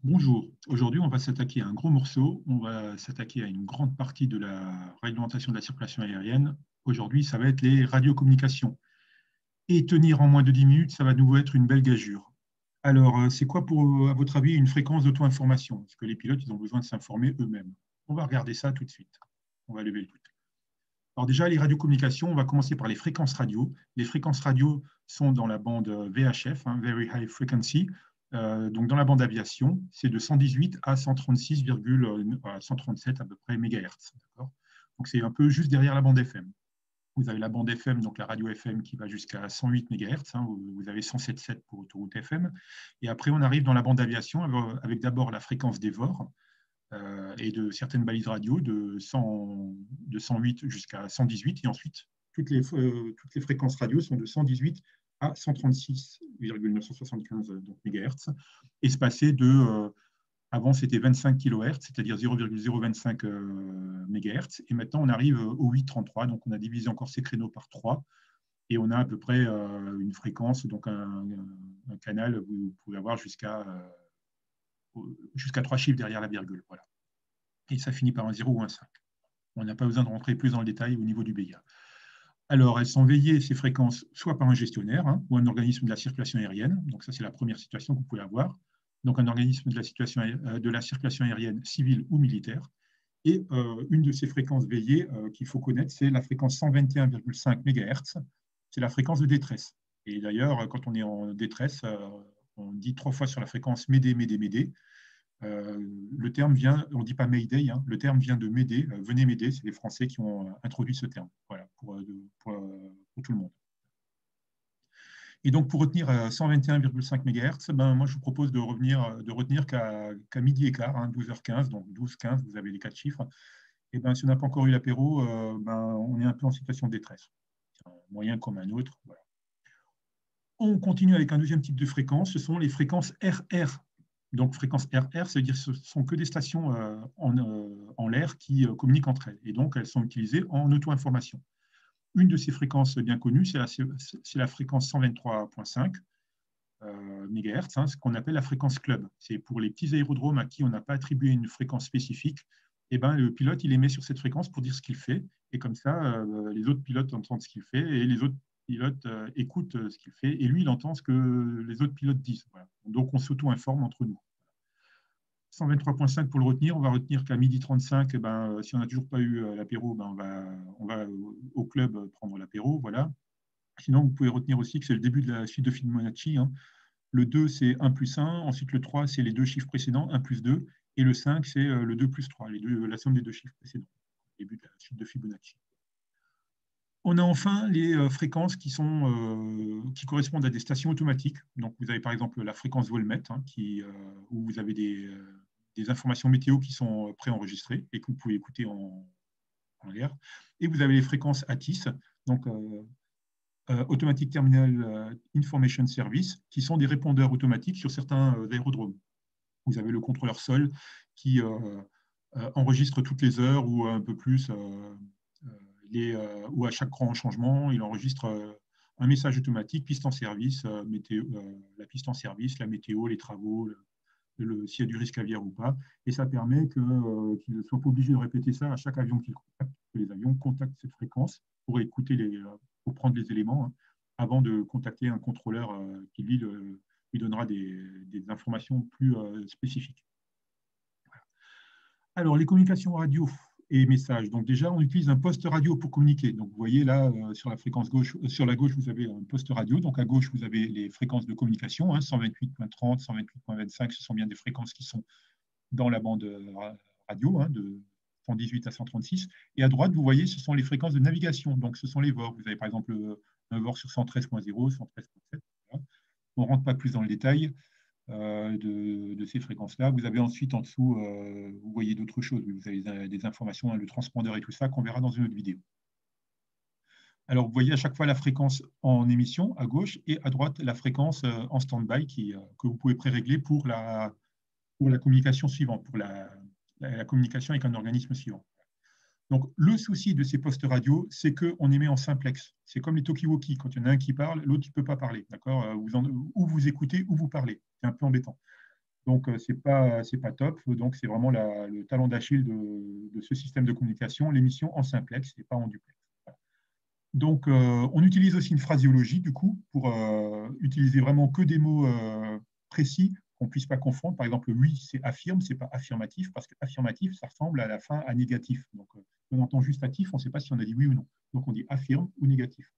Bonjour, aujourd'hui on va s'attaquer à un gros morceau, on va s'attaquer à une grande partie de la réglementation de la circulation aérienne. Aujourd'hui, ça va être les radiocommunications. Et tenir en moins de 10 minutes, ça va de nouveau être une belle gageure. Alors, c'est quoi à votre avis, une fréquence d'auto-information? Est-ce que les pilotes, ils ont besoin de s'informer eux-mêmes? On va regarder ça tout de suite. On va lever le doute. Alors déjà, les radiocommunications, on va commencer par les fréquences radio. Les fréquences radio sont dans la bande VHF, hein, Very High Frequency. Donc dans la bande aviation, c'est de 118 à 137 à peu près mégahertz. Donc c'est un peu juste derrière la bande FM. Vous avez la bande FM, donc la radio FM qui va jusqu'à 108 MHz. Hein, vous avez 107.7 pour autoroute FM. Et après, on arrive dans la bande aviation avec d'abord la fréquence des VOR, et de certaines balises radio de 108 jusqu'à 118. Et ensuite, toutes les fréquences radio sont de 118 à 136,975 MHz, espacées avant c'était 25 kHz, c'est-à-dire 0,025 MHz. Et maintenant, on arrive au 833. Donc, on a divisé encore ces créneaux par 3. Et on a à peu près une fréquence, donc un canal, vous pouvez avoir jusqu'à 3 chiffres derrière la virgule. Voilà. Et ça finit par un 0 ou un 5. On n'a pas besoin de rentrer plus dans le détail au niveau du BIA. Alors, elles sont veillées, ces fréquences, soit par un gestionnaire, hein, ou un organisme de la circulation aérienne. Donc, ça, c'est la première situation que vous pouvez avoir. Donc, un organisme de la circulation aérienne civile ou militaire. Et une de ces fréquences veillées qu'il faut connaître, c'est la fréquence 121,5 MHz. C'est la fréquence de détresse. Et d'ailleurs, quand on est en détresse, on dit 3 fois sur la fréquence Médée, Médée, Médée. Le terme vient, on ne dit pas Mayday, hein, le terme vient de m'aider, venez m'aider, c'est les Français qui ont introduit ce terme, voilà, pour tout le monde. Et donc, pour retenir 121,5 MHz, ben, moi, je vous propose de retenir qu'à midi et quart, hein, 12h15, donc 12h15, vous avez les 4 chiffres. Et ben, si on n'a pas encore eu l'apéro, ben, on est un peu en situation de détresse. C'est un moyen comme un autre. Voilà. On continue avec un deuxième type de fréquence, ce sont les fréquences RR. Donc, fréquence RR, ça veut dire que ce ne sont que des stations en l'air qui communiquent entre elles. Et donc, elles sont utilisées en auto-information. Une de ces fréquences bien connues, c'est la fréquence 123,5 MHz, hein, ce qu'on appelle la fréquence club. C'est pour les petits aérodromes à qui on n'a pas attribué une fréquence spécifique. Et ben, le pilote, il émet sur cette fréquence pour dire ce qu'il fait. Et comme ça, les autres pilotes entendent ce qu'il fait et les autres pilotes écoutent ce qu'il fait. Et lui, il entend ce que les autres pilotes disent. Voilà. Donc, on s'auto-informe entre nous. 123,5 pour le retenir. On va retenir qu'à midi 35, si on n'a toujours pas eu l'apéro, on va au club prendre l'apéro. Voilà. Sinon, vous pouvez retenir aussi que c'est le début de la suite de Fibonacci. Hein. Le 2, c'est 1 plus 1. Ensuite, le 3, c'est les deux chiffres précédents, 1 plus 2. Et le 5, c'est le 2 plus 3, la somme des deux chiffres précédents. Début de la suite de Fibonacci. On a enfin les fréquences qui correspondent à des stations automatiques. Donc, vous avez par exemple la fréquence Volmet, hein, où vous avez des informations météo qui sont préenregistrées et que vous pouvez écouter en l'air. Et vous avez les fréquences ATIS, donc Automatic Terminal Information Service, qui sont des répondeurs automatiques sur certains aérodromes. Vous avez le contrôleur sol qui enregistre toutes les heures ou un peu plus, ou à chaque grand changement, il enregistre un message automatique, piste en service, la piste en service, la météo, les travaux, s'il y a du risque aviaire ou pas. Et ça permet qu'ils ne soient pas obligés de répéter ça à chaque avion qu'ils contactent, que les avions contactent cette fréquence pour écouter pour prendre les éléments, hein, avant de contacter un contrôleur qui, lui donnera des informations plus spécifiques. Voilà. Alors, les communications radio et messages. Donc déjà, on utilise un poste radio pour communiquer. Donc vous voyez là, sur la fréquence gauche, sur la gauche, vous avez un poste radio. Donc à gauche, vous avez les fréquences de communication, hein, 128.30, 128.25, ce sont bien des fréquences qui sont dans la bande radio, hein, de 118 à 136. Et à droite, vous voyez, ce sont les fréquences de navigation. Donc ce sont les VOR. Vous avez par exemple un VOR sur 113.0, 113.7. Voilà. On ne rentre pas plus dans le détail de ces fréquences-là. Vous avez ensuite en dessous, vous voyez d'autres choses. Vous avez des informations, hein, le transpondeur et tout ça, qu'on verra dans une autre vidéo. Alors, vous voyez à chaque fois la fréquence en émission à gauche et à droite la fréquence en stand-by que vous pouvez pré-régler pour la communication suivante, pour la communication avec un organisme suivant. Donc, le souci de ces postes radio, c'est qu'on émet en simplex. C'est comme les talkie-walkie. Quand il y en a un qui parle, l'autre ne peut pas parler. D'accord ? Ou vous écoutez ou vous parlez. C'est un peu embêtant. Donc, ce n'est pas top. Donc, c'est vraiment le talon d'Achille de ce système de communication, l'émission en simplex et pas en duplex. Voilà. Donc, on utilise aussi une phraséologie, du coup, pour utiliser vraiment que des mots précis qu'on ne puisse pas confondre. Par exemple, oui, c'est affirme, ce n'est pas affirmatif, parce que affirmatif, ça ressemble à la fin à négatif. Donc, on entend juste actif, on ne sait pas si on a dit oui ou non. Donc, on dit affirme ou négatif.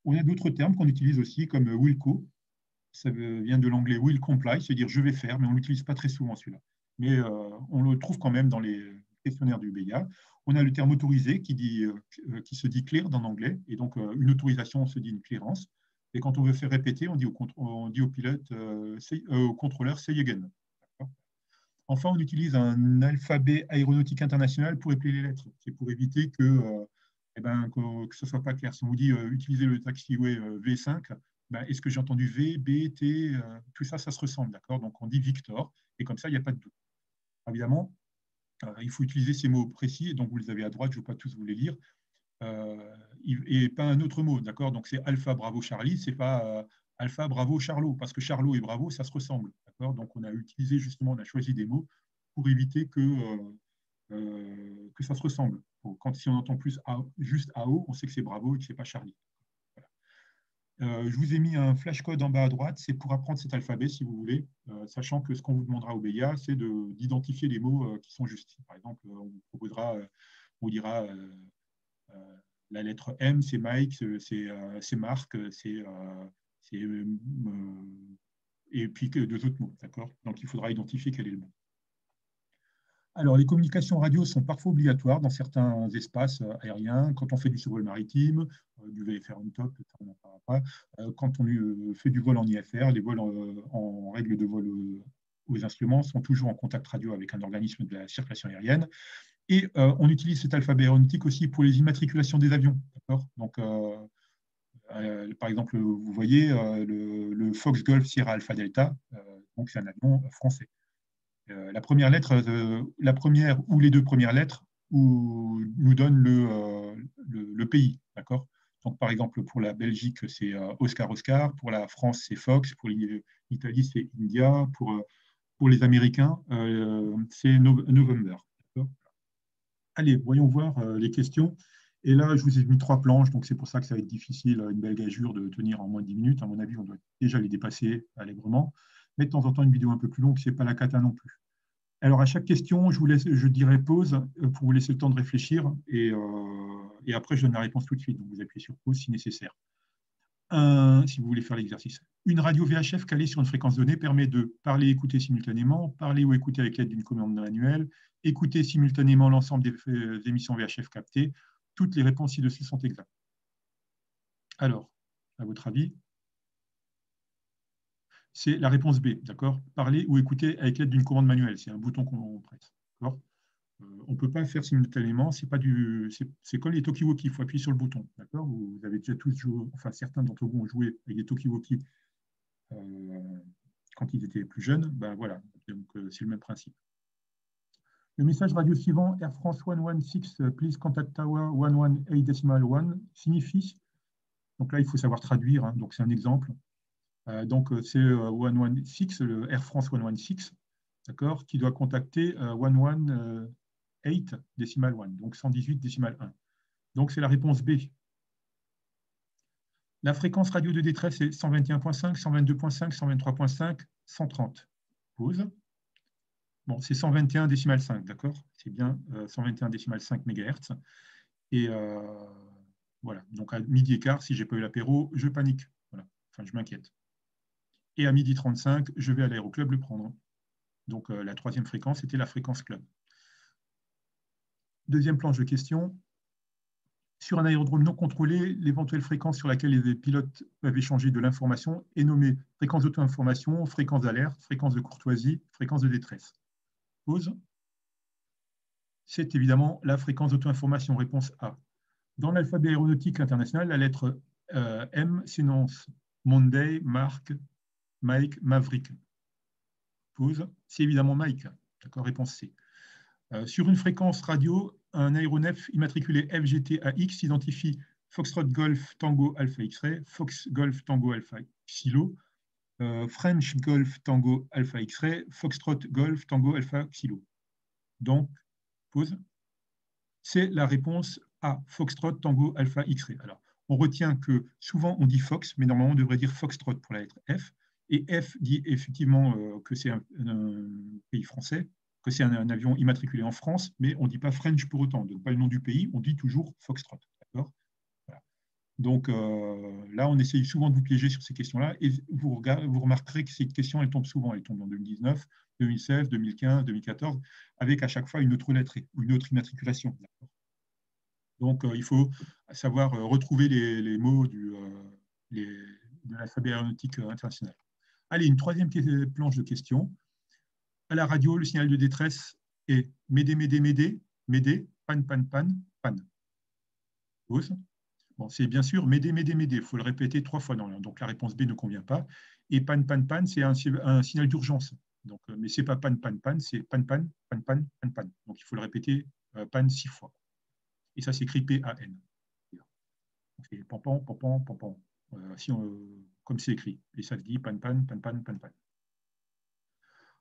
On a d'autres termes qu'on utilise aussi, comme willco. Ça vient de l'anglais will comply, c'est-à-dire je vais faire, mais on ne l'utilise pas très souvent celui-là. Mais on le trouve quand même dans les questionnaires du BIA. On a le terme autorisé qui se dit cleared en anglais, et donc une autorisation, on se dit une clearance. Et quand on veut faire répéter, on dit au pilote, au contrôleur, say again. Enfin, on utilise un alphabet aéronautique international pour épeler les lettres. C'est pour éviter que ce ne soit pas clair. Si on vous dit utilisez le taxiway V5, est-ce que j'ai entendu V, B, T, tout ça, ça se ressemble, d'accord? Donc on dit Victor, et comme ça, il n'y a pas de doute. Évidemment, il faut utiliser ces mots précis, et donc vous les avez à droite, je ne vais pas tous vous les lire, et pas un autre mot, d'accord? Donc c'est Alpha, Bravo, Charlie, c'est pas Alpha, Bravo, Charlot, parce que Charlot et Bravo, ça se ressemble, d'accord? Donc on a utilisé justement, on a choisi des mots pour éviter que ça se ressemble. Quand si on entend plus juste AO, on sait que c'est Bravo et que ce n'est pas Charlie. Je vous ai mis un flashcode en bas à droite, c'est pour apprendre cet alphabet si vous voulez, sachant que ce qu'on vous demandera au BIA, c'est d'identifier les mots qui sont justes. Par exemple, on vous dira la lettre M, c'est Mike, c'est Marc, et puis deux autres mots, d'accord? Donc il faudra identifier quel est le mot. Alors, les communications radio sont parfois obligatoires dans certains espaces aériens, quand on fait du survol maritime, du VFR on top, on n'en parlera pas. Quand on fait du vol en IFR, les vols en règle de vol aux instruments sont toujours en contact radio avec un organisme de la circulation aérienne. Et on utilise cet alphabet aéronautique aussi pour les immatriculations des avions. Donc, par exemple, vous voyez le Fox Golf Sierra Alpha Delta, donc c'est un avion français. La première lettre, la première ou les deux premières lettres nous donnent le pays, d'accord? Donc, par exemple, pour la Belgique, c'est Oscar Oscar, pour la France, c'est Fox, pour l'Italie, c'est India, pour les Américains, c'est November. Allez, voyons voir les questions. Et là, je vous ai mis 3 planches, donc c'est pour ça que ça va être difficile, une belle gageure de tenir en moins de 10 minutes. À mon avis, on doit déjà les dépasser allègrement. Mais de temps en temps, une vidéo un peu plus longue, ce n'est pas la cata non plus. Alors, à chaque question, je dirai pause pour vous laisser le temps de réfléchir et après, je donne la réponse tout de suite. Donc, vous appuyez sur pause si nécessaire. Si vous voulez faire l'exercice. Une radio VHF calée sur une fréquence donnée permet de parler et écouter simultanément, parler ou écouter avec l'aide d'une commande manuelle, écouter simultanément l'ensemble des émissions VHF captées. Toutes les réponses ci-dessus sont exactes. Alors, à votre avis, c'est la réponse B, d'accord? Parler ou écouter avec l'aide d'une commande manuelle. C'est un bouton qu'on presse. On ne peut pas faire simultanément, c'est comme les talkie-walkie, il faut appuyer sur le bouton. D'accord? Vous avez déjà tous joué, enfin certains d'entre vous ont joué avec des talkie-walkie quand ils étaient plus jeunes. Ben voilà, donc c'est le même principe. Le message radio suivant, Air France 116, please contact tower 118.1 signifie, donc là il faut savoir traduire, hein, donc c'est un exemple. Donc c'est 116, le Air France 116, d'accord, qui doit contacter 118.1, donc 118.1. Donc c'est la réponse B. La fréquence radio de détresse est 121.5, 122.5, 123.5, 130. Pause. Bon, c'est 121,5, d'accord? C'est bien 121,5 MHz. Et voilà, donc à midi et quart, si je n'ai pas eu l'apéro, je panique. Voilà. Enfin, je m'inquiète. Et à midi 35, je vais à l'aéroclub le prendre. Donc la troisième fréquence était la fréquence club. Deuxième planche de question. Sur un aérodrome non contrôlé, l'éventuelle fréquence sur laquelle les pilotes peuvent échanger de l'information est nommée fréquence d'auto-information, fréquence d'alerte, fréquence de courtoisie, fréquence de détresse. Pause. C'est évidemment la fréquence d'auto-information, réponse A. Dans l'alphabet aéronautique international, la lettre M s'énonce Monday, Mark, Mike, Maverick. Pause. C'est évidemment Mike. D'accord, réponse C. Sur une fréquence radio, un aéronef immatriculé FGT-AX identifie Foxtrot Golf Tango Alpha X-Ray, Fox Golf Tango Alpha Xilo, French Golf Tango Alpha X-Ray, Foxtrot Golf Tango Alpha Xilo. Donc, pause. C'est la réponse A, Foxtrot Tango Alpha X-Ray. Alors, on retient que souvent on dit Fox, mais normalement on devrait dire Foxtrot pour la lettre F. Et F dit effectivement que c'est un pays français, que c'est un avion immatriculé en France, mais on ne dit pas French pour autant, donc pas le nom du pays, on dit toujours Foxtrot. D'accord ? Voilà. Donc là, on essaye souvent de vous piéger sur ces questions-là, et vous remarquerez que ces questions, elles tombent souvent. Elles tombent en 2019, 2016, 2015, 2014, avec à chaque fois une autre lettre ou une autre immatriculation. Donc, il faut savoir retrouver les mots de l'alphabet aéronautique international. Allez, une troisième planche de questions. À la radio, le signal de détresse est Médée, Médée, Médée, Médée, panne, panne, panne, panne. Pause. Bon, c'est bien sûr Médée, Médée, Médée. Il faut le répéter 3 fois. Donc, la réponse B ne convient pas. Et panne, panne, panne, c'est un signal d'urgence. Donc, mais ce n'est pas panne, panne, panne, c'est panne, panne, panne, panne, panne, panne. Donc, il faut le répéter panne 6 fois. Et ça s'écrit P-A-N. C'est pampan, pampan, pampan. Comme c'est écrit. Et ça se dit pan, pan, pan, pan, pan, pan.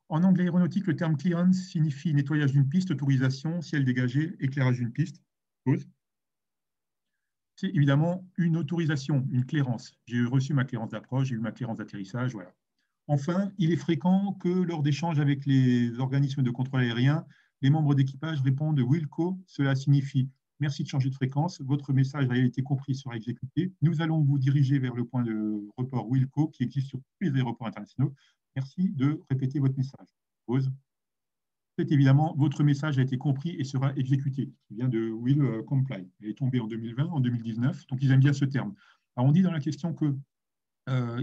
En anglais aéronautique, le terme clearance signifie nettoyage d'une piste, autorisation, ciel dégagé, éclairage d'une piste. Pause. C'est évidemment une autorisation, une clairance. J'ai reçu ma clairance d'approche, j'ai eu ma clairance d'atterrissage, voilà. Enfin, il est fréquent que lors d'échanges avec les organismes de contrôle aérien, les membres d'équipage répondent Wilco, cela signifie merci de changer de fréquence, votre message a été compris, sera exécuté. Nous allons vous diriger vers le point de report Wilco qui existe sur tous les aéroports internationaux. Merci de répéter votre message. Pause. C'est évidemment, votre message a été compris et sera exécuté. Il vient de Will Comply. Il est tombé en 2020, en 2019, donc ils aiment bien ce terme. Alors on dit dans la question que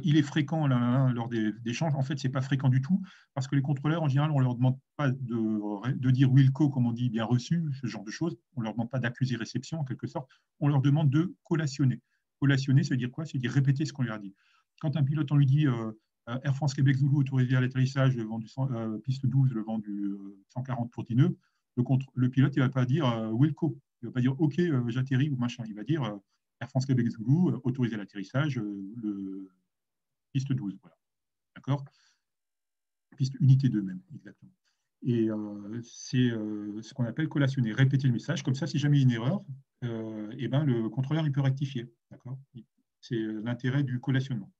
il est fréquent lors des échanges. En fait, ce n'est pas fréquent du tout, parce que les contrôleurs, en général, on ne leur demande pas de dire Wilco, comme on dit, bien reçu, ce genre de choses. On ne leur demande pas d'accuser réception, en quelque sorte. On leur demande de collationner. Collationner, ça veut dire quoi? C'est dire répéter ce qu'on leur a dit. Quand un pilote, on lui dit Air France Québec Zulu autorisé à l'atterrissage, le vent du piste 12, le vent du 140 pour Dineux, le pilote, il ne va pas dire Wilco. Il ne va pas dire OK, j'atterris ou machin. Il va dire Air France Québec Zulu, autorisé à l'atterrissage, le piste 12. Voilà. D'accord? Piste unité 2 même, exactement. Et c'est ce qu'on appelle collationner, répéter le message. Comme ça, si jamais il y a une erreur, le contrôleur il peut rectifier. D'accord? C'est l'intérêt du collationnement.